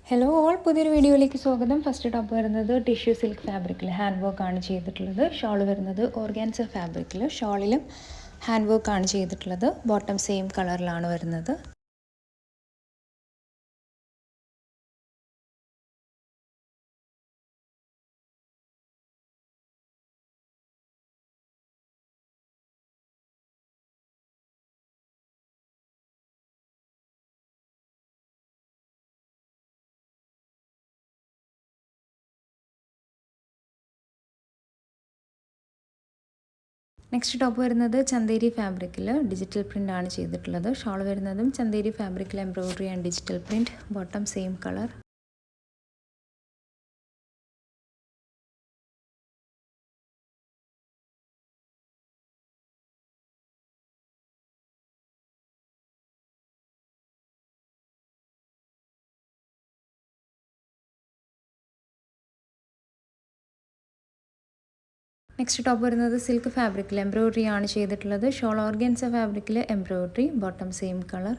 Hello all പുതിയൊരു വീഡിയോയിലേക്ക് സ്വാഗതം. ഫസ്റ്റ് ടോപ്പ് വരുന്നത് ടിഷ്യൂ സിൽക്ക് ഫാബ്രിക്കിൽ ഹാൻഡ് വർക്കാണ് ചെയ്തിട്ടുള്ളത്. ഷോൾ വരുന്നത് ഓർഗാൻസ ഫാബ്രിക്കിൽ, ഷോളിലും ഹാൻഡ് വർക്കാണ് ചെയ്തിട്ടുള്ളത്. ബോട്ടം സെയിം കളറിലാണ് വരുന്നത്. നെക്സ്റ്റ് ടോപ്പ് വരുന്നത് ചന്തേരി ഫാബ്രിക്കിൽ ഡിജിറ്റൽ പ്രിൻ്റ് ആണ് ചെയ്തിട്ടുള്ളത്. ഷോൾ വരുന്നതും ചന്തേരി ഫാബ്രിക്കിൽ embroidery and digital print, bottom same colour. Next top വരുന്നത് സിൽക്ക് ഫാബ്രിക്കിൽ എംബ്രോയിഡറി ആണ് ചെയ്തിട്ടുള്ളത്. ഷോൾ ഓർഗാൻസ ഫാബ്രിക്കിൽ embroidery, bottom same colour.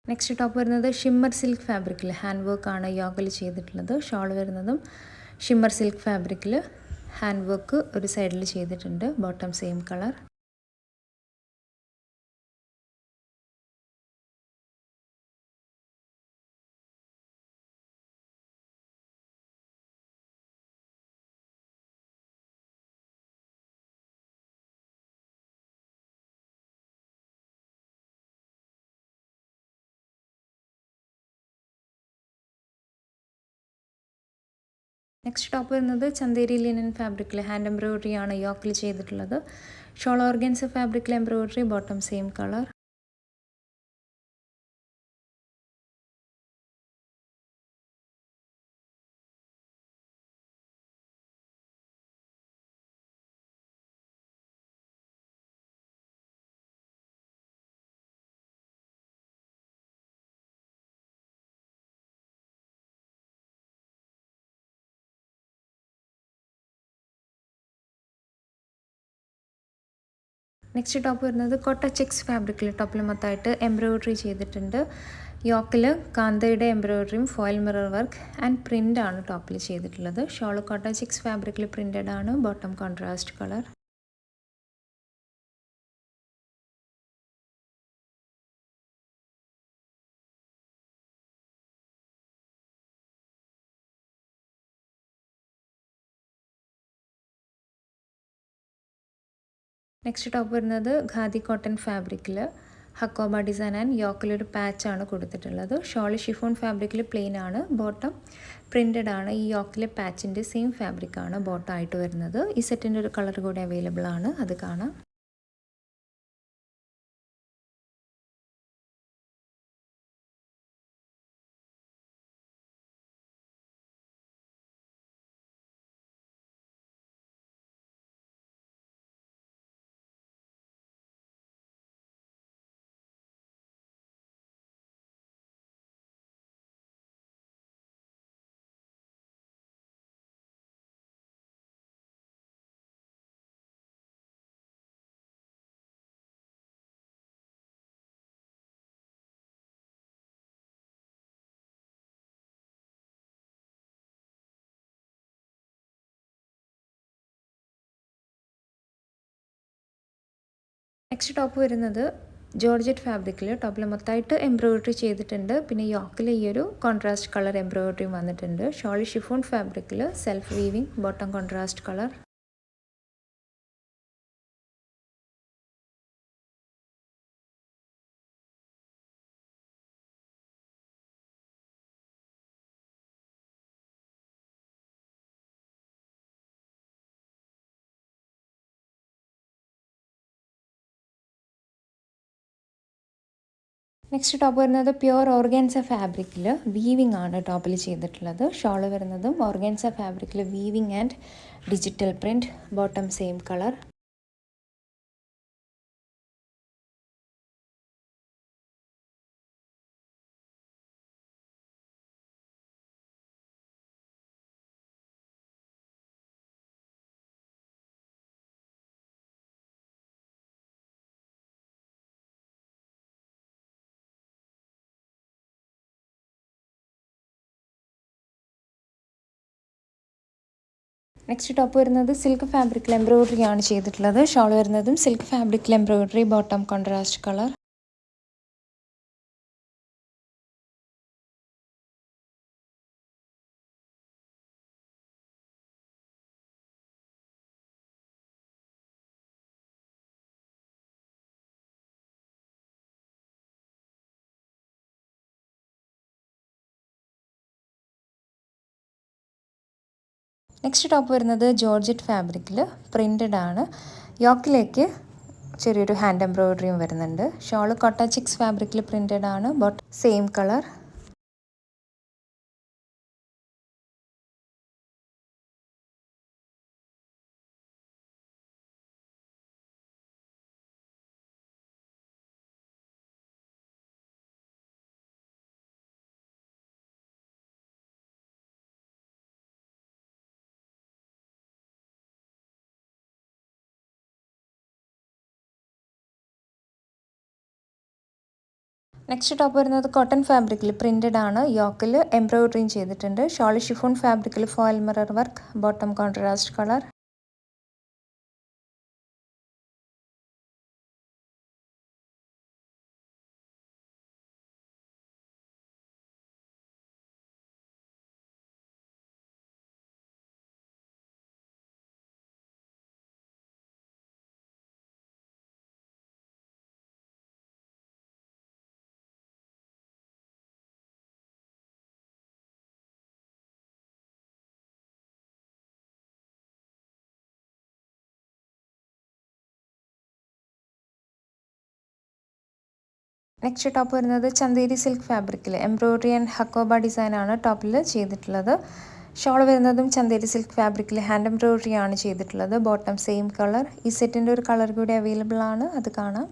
Next top വരുന്നത് ഷിമ്മർ സിൽക്ക് ഫാബ്രിക്കിൽ ഹാൻഡ് വർക്കാണ് യോക്കിൽ ചെയ്തിട്ടുള്ളത്. ഷോൾ വരുന്നതും ഷിമ്മർ സിൽക്ക് ഫാബ്രിക്കിൽ ഹാൻഡ് വർക്ക് ഒരു സൈഡിൽ ചെയ്തിട്ടുണ്ട്. Bottom same colour. Next top വരുന്നത് ചന്തേരി ലിനൻ ഫാബ്രിക്കിൽ ഹാൻഡ് എംബ്രോയിഡറി ആണ് യോക്കിൽ ചെയ്തിട്ടുള്ളത്. ഷോൾ ഓർഗാൻസ ഫാബ്രിക്കിൽ embroidery, bottom same colour. Next top വരുന്നത് കോട്ട ചെക്സ് ഫാബ്രിക്കിൽ ടോപ്പിൽ മൊത്തമായിട്ട് എംബ്രോയിഡറി ചെയ്തിട്ടുണ്ട്. യോക്കിൽ കാന്തയുടെ എംബ്രോയിഡറിയും foil mirror work and print ആണ് ടോപ്പിൽ ചെയ്തിട്ടുള്ളത്. ഷോൾ കോട്ട ചെക്സ് ഫാബ്രിക്കിൽ പ്രിൻ്റഡ് ആണ്. Bottom contrast colour. Next top വരുന്നത് ഖാദി കോട്ടൺ ഫാബ്രിക്കിൽ ഹക്കോബ ഡിസൈൻ ആൻഡ് യോക്കിലൊരു പാച്ചാണ് കൊടുത്തിട്ടുള്ളത്. ഷോൾ ഷിഫോൺ ഫാബ്രിക്കിൽ പ്ലെയിൻ ആണ്. ബോട്ടം പ്രിൻ്റഡ് ആണ്. ഈ യോക്കിലെ പാച്ചിൻ്റെ സെയിം ഫാബ്രിക്കാണ് ബോട്ടം ആയിട്ട് വരുന്നത്. ഈ സെറ്റിൻ്റെ ഒരു കളർ കൂടി അവൈലബിൾ ആണ്, അത് കാണാം. നെക്സ്റ്റ് ടോപ്പ് വരുന്നത് ജോർജറ്റ് ഫാബ്രിക്കിൽ ടോപ്പിൽ മൊത്തമായിട്ട് എംബ്രോയിഡറി ചെയ്തിട്ടുണ്ട്. പിന്നെ യോക്കിൽ ഈ ഒരു കോൺട്രാസ്റ്റ് കളർ എംബ്രോയിഡറിയും വന്നിട്ടുണ്ട്. ഷോൾ ഷിഫോൺ ഫാബ്രിക്കിൽ self weaving, bottom contrast colour. Next top വരുന്നത് പ്യുവർ ഓർഗാൻസ ഫാബ്രിക്കിൽ വീവിംഗ് ആണ് ടോപ്പിൽ ചെയ്തിട്ടുള്ളത്. ഷോള് വരുന്നതും ഓർഗാൻസ ഫാബ്രിക്കിൽ weaving and digital print. Bottom same colour. Next top വരുന്നത് സിൽക്ക് ഫാബ്രിക്കിൽ എംബ്രോയിഡറി ആണ് ചെയ്തിട്ടുള്ളത്. ഷോൾ വരുന്നതും സിൽക്ക് ഫാബ്രിക്കിൽ embroidery. Bottom contrast colour. Next top വരുന്നത് ജോർജറ്റ് ഫാബ്രിക്കിൽ പ്രിൻറ്റഡ് ആണ്. യോക്കിലേക്ക് ചെറിയൊരു ഹാൻഡ് എംബ്രോയിഡറിയും വരുന്നുണ്ട്. ഷോള് കോട്ട ചിക്സ് ഫാബ്രിക്കിൽ പ്രിൻറ്റഡ് ആണ്. Bottom same colour. Next top വരുന്നത് കോട്ടൺ ഫാബ്രിക്കിൽ പ്രിൻറ്റഡ് ആണ്. യോക്കിൽ എംബ്രോയിഡറിയും ചെയ്തിട്ടുണ്ട്. ഷോൾ ഷിഫോൺ ഫാബ്രിക്കിൽ foil mirror work. Bottom contrast colour. Next top വരുന്നത് ചന്തേരി സിൽക്ക് ഫാബ്രിക്കിൽ എംബ്രോയിഡറി ആൻഡ് ഹക്കോബ ഡിസൈനാണ് ടോപ്പിൽ ചെയ്തിട്ടുള്ളത്. ഷോൾ വരുന്നതും ചന്തേരി സിൽക്ക് ഫാബ്രിക്കിൽ ഹാൻഡ് എംബ്രോയിഡറി ആണ് ചെയ്തിട്ടുള്ളത്. Bottom same colour. ഈ സെറ്റിൻ്റെ ഒരു കളർ കൂടി അവൈലബിൾ ആണ്, അത് കാണാം.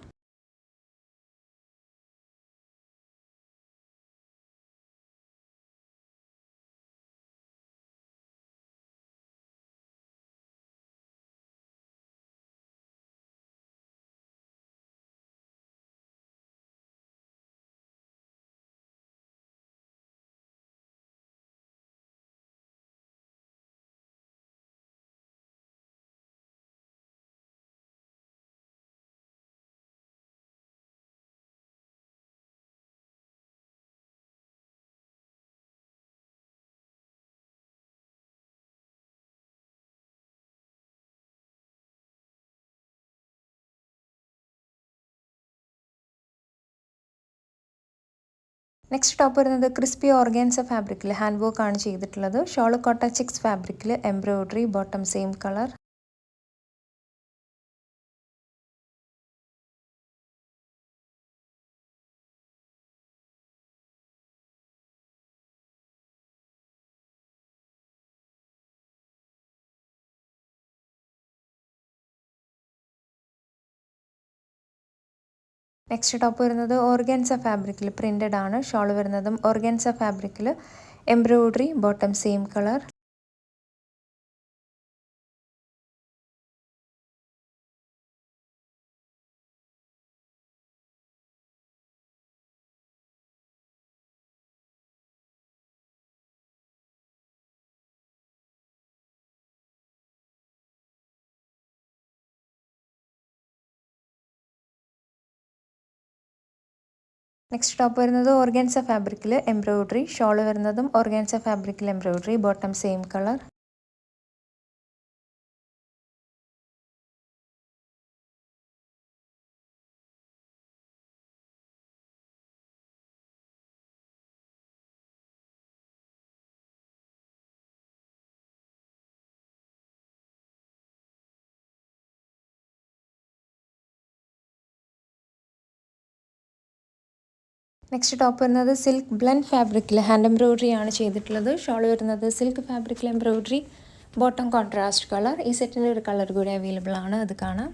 നെക്സ്റ്റ് ടോപ്പ് വരുന്നത് ക്രിസ്പി ഓർഗാൻസ ഫാബ്രിക്കിൽ ഹാൻഡ് വർക്ക് ആണ് ചെയ്തിട്ടുള്ളത്. ഷോൾ കോട്ട ചിക്സ് ഫാബ്രിക്കിൽ embroidery. Bottom same colour. Next top വരുന്നത് ഓർഗാൻസ ഫാബ്രിക്കിൽ പ്രിൻറ്റഡ് ആണ്. ഷോൾ വരുന്നതും ഓർഗാൻസ ഫാബ്രിക്കിൽ embroidery. Bottom same colour. Next top വരുന്നത് ഓർഗാൻസ ഫാബ്രിക്കിൽ എംബ്രോയിഡറി. ഷോൾ വരുന്നതും ഓർഗാൻസ ഫാബ്രിക്കിൽ embroidery. Bottom same colour. Next top വരുന്നത് സിൽക്ക് ബ്ലെൻഡ് ഫാബ്രിക്കിൽ ഹാൻഡ് എംബ്രോയിഡറി ആണ് ചെയ്തിട്ടുള്ളത്. ഷോൾ വരുന്നത് സിൽക്ക് ഫാബ്രിക്കിൽ എംബ്രോയിഡറി, ബോട്ടം കോൺട്രാസ്റ്റ് കളർ. ഈ സെറ്റിൻ്റെ ഒരു കളർ കൂടി അവൈലബിൾ ആണ്, അത് കാണാം.